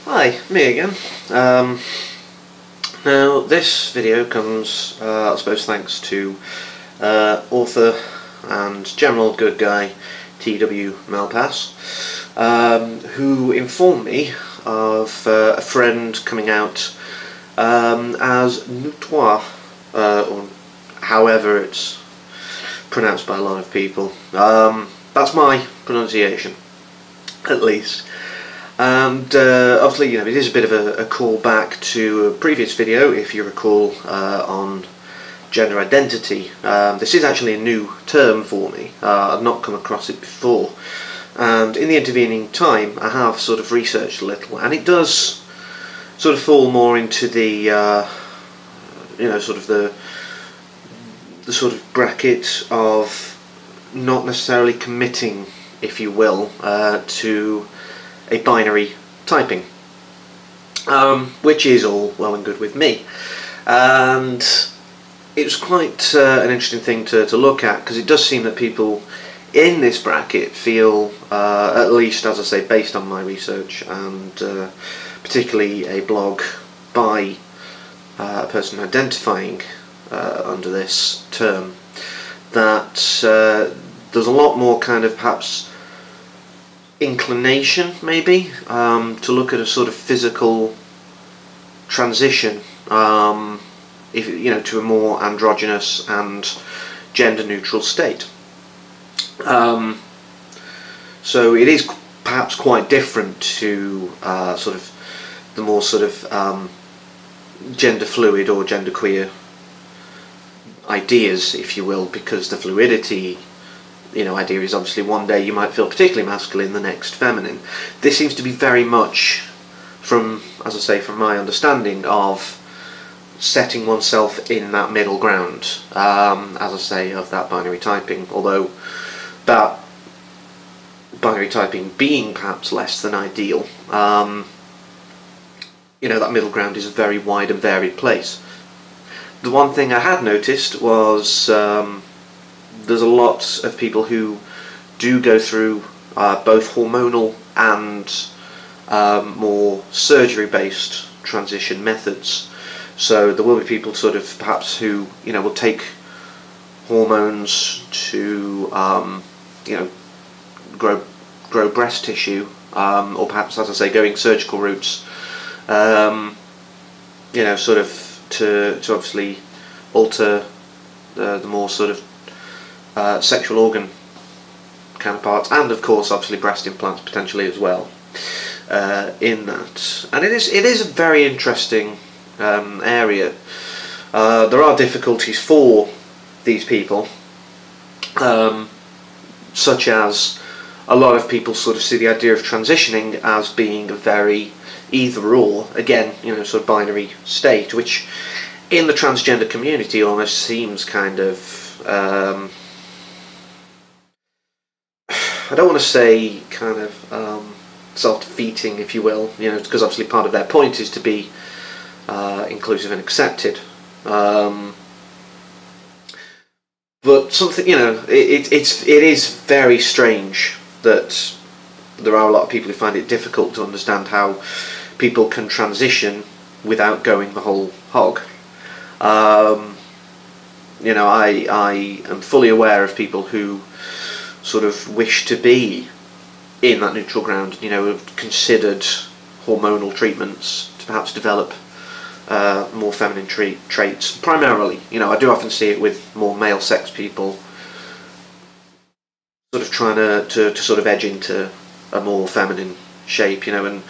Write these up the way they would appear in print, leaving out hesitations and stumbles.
Hi, me again. Now this video comes, I suppose, thanks to author and general good guy T.W. Malpass, who informed me of a friend coming out as Neutrois, or however it's pronounced by a lot of people. That's my pronunciation, at least. And obviously, you know, it is a bit of a call back to a previous video, if you recall, on gender identity. This is actually a new term for me. I've not come across it before, and in the intervening time I have sort of researched a little, and it does sort of fall more into the you know, sort of the sort of bracket of not necessarily committing, if you will, to a binary typing, which is all well and good with me, and it was quite an interesting thing to look at, because it does seem that people in this bracket feel, at least, as I say, based on my research, and particularly a blog by a person identifying under this term, that there's a lot more kind of perhaps inclination, maybe, to look at a sort of physical transition, if you know, to a more androgynous and gender-neutral state. So it is perhaps quite different to sort of the more sort of gender-fluid or gender-queer ideas, if you will, because the fluidity, you know, idea is obviously one day you might feel particularly masculine, the next feminine. This seems to be very much, from, as I say, from my understanding, of setting oneself in that middle ground, as I say, of that binary typing, although that binary typing being perhaps less than ideal, you know, that middle ground is a very wide and varied place. The one thing I had noticed was there's a lot of people who do go through both hormonal and more surgery-based transition methods. So there will be people sort of perhaps who, you know, will take hormones to you know, grow breast tissue, or perhaps, as I say, going surgical routes, you know, sort of to obviously alter the more sort of sexual organ counterparts, and of course obviously breast implants potentially as well, in that. And it is a very interesting area. There are difficulties for these people, such as a lot of people sort of see the idea of transitioning as being a very either or, again, you know, sort of binary state, which in the transgender community almost seems kind of I don't want to say kind of self-defeating, if you will, you know, because obviously part of their point is to be inclusive and accepted. But something, you know, it is very strange that there are a lot of people who find it difficult to understand how people can transition without going the whole hog. You know, I am fully aware of people who sort of wish to be in that neutral ground, you know, have considered hormonal treatments to perhaps develop more feminine traits. Primarily, you know, I do often see it with more male sex people sort of trying to sort of edge into a more feminine shape, you know. And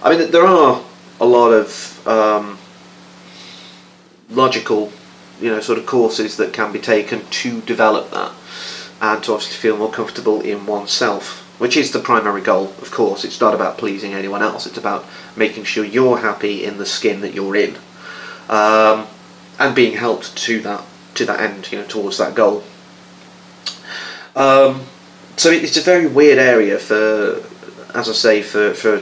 I mean, there are a lot of logical, you know, sort of courses that can be taken to develop that, and to obviously feel more comfortable in oneself, which is the primary goal, of course. It's not about pleasing anyone else, it's about making sure you're happy in the skin that you're in, and being helped to that end, you know, towards that goal. So it's a very weird area for, as I say, for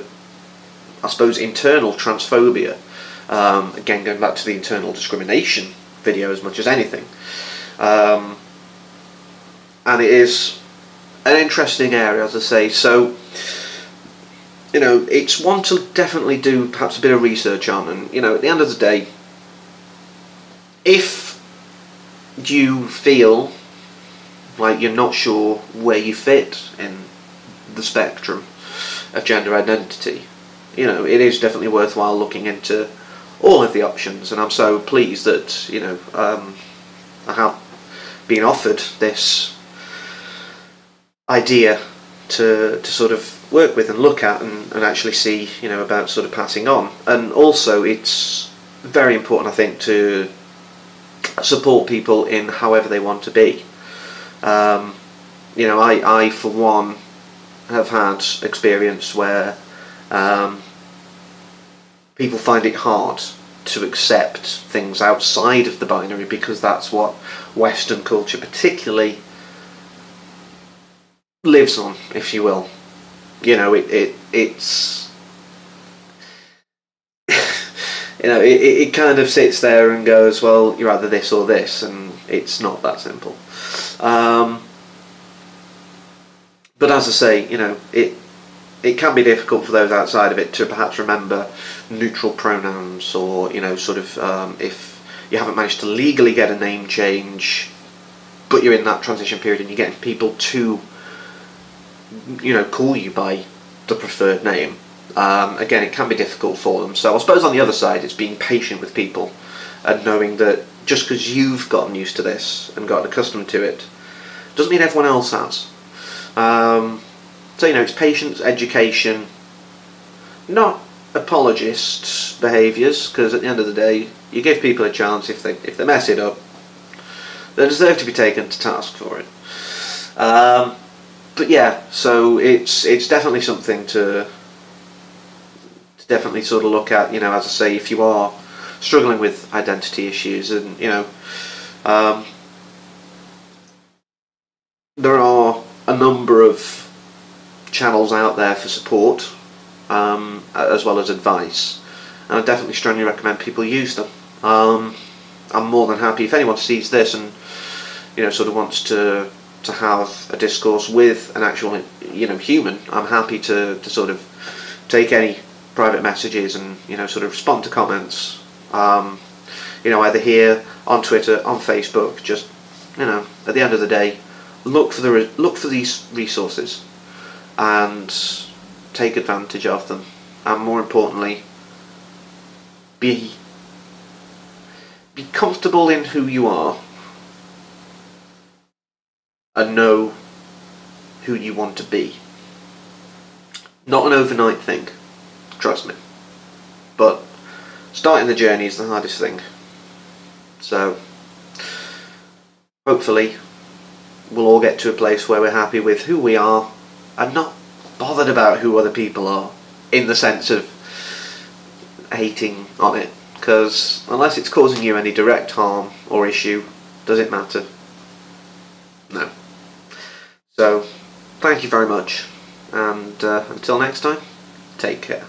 I suppose internal transphobia. Again, going back to the internal discrimination video as much as anything. And it is an interesting area, as I say. So you know, it's one to definitely do perhaps a bit of research on. And, you know, at the end of the day, if you feel like you're not sure where you fit in the spectrum of gender identity, you know, it is definitely worthwhile looking into all of the options. And I'm so pleased that, you know, I have been offered this idea to sort of work with and look at and actually see, you know, about sort of passing on. And also it's very important, I think, to support people in however they want to be. You know, I for one have had experience where people find it hard to accept things outside of the binary, because that's what Western culture particularly lives on, if you will. You know, it's you know, it kind of sits there and goes, well, you're either this or this, and it's not that simple. But as I say, you know, it can be difficult for those outside of it to perhaps remember neutral pronouns, or, you know, sort of if you haven't managed to legally get a name change, but you're in that transition period and you're getting people to, you know, call you by the preferred name. Again, it can be difficult for them. So I suppose on the other side, it's being patient with people and knowing that just because you've gotten used to this and gotten accustomed to it doesn't mean everyone else has. So, you know, it's patience, education, not apologist behaviours, because at the end of the day, you give people a chance. If they mess it up, they deserve to be taken to task for it. But yeah, so it's definitely something to definitely sort of look at. You know, as I say, if you are struggling with identity issues, and, you know, there are a number of channels out there for support, as well as advice, and I definitely strongly recommend people use them. I'm more than happy if anyone sees this and, you know, sort of wants to have a discourse with an actual, you know, human. I'm happy to sort of take any private messages and, you know, sort of respond to comments, you know, either here, on Twitter, on Facebook. Just, you know, at the end of the day, look for these resources and take advantage of them, and more importantly, be comfortable in who you are and know who you want to be. Not an overnight thing, trust me, but starting the journey is the hardest thing. So hopefully we'll all get to a place where we're happy with who we are and not bothered about who other people are, in the sense of hating on it, because unless it's causing you any direct harm or issue, does it matter? No. So thank you very much, and until next time, take care.